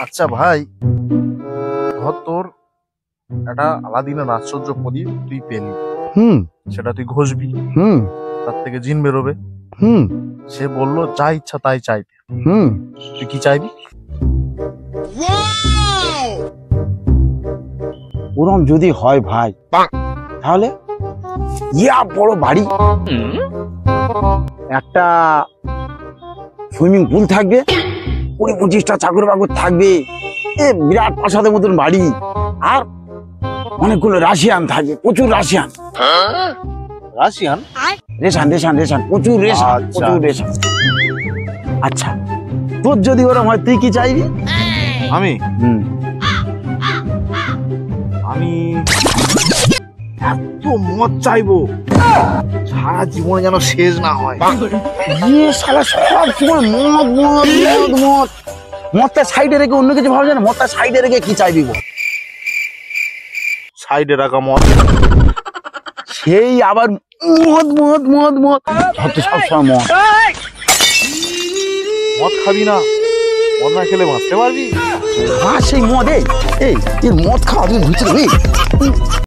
আচ্ছা ভাই, ধর তোর একটা আলাদিনের আশ্চর্য প্রদীপ তুই পেলি, সেটা তুই ঘষবি, তার থেকে জিন বেরোবে। সে বললো যা ইচ্ছা তাই চাইবে, তুই কি চাইবি? ওরম যদি হয় ভাই, তাহলে ইয়া বড় বাড়ি, একটা সুইমিং পুল থাকবে, 20-25টা চাকর বাকর থাকবে, বিরাট প্রাসাদের মতন বাড়ি, আর অনেকগুলো রাশিয়ান থাকবে, প্রচুর Russian. Russian? Ration ration ration, প্রচুর রেশান, প্রচুর রেশান। আচ্ছা, তোর যদি ওরম হয় তুই কি চাইবি? আমি আমি এত মদ চাইবো সারা জীবনে যেন শেষ না হয়। শালা সব সময় মদ মদ মদ মদ, মদটা সাইডে রেখে অন্য কিছু ভাবছে না, মদটা সাইডে রেখে কি চাইবি? সাইডে রাখা মদ, সেই আবার মদ মদ মদ মদ, সবসময় মদ। মদ খাবি না? মদ না খেলে বাঁচতে পারবি? সেই মদ, এই মদ খাওয়া তুমি বুঝতে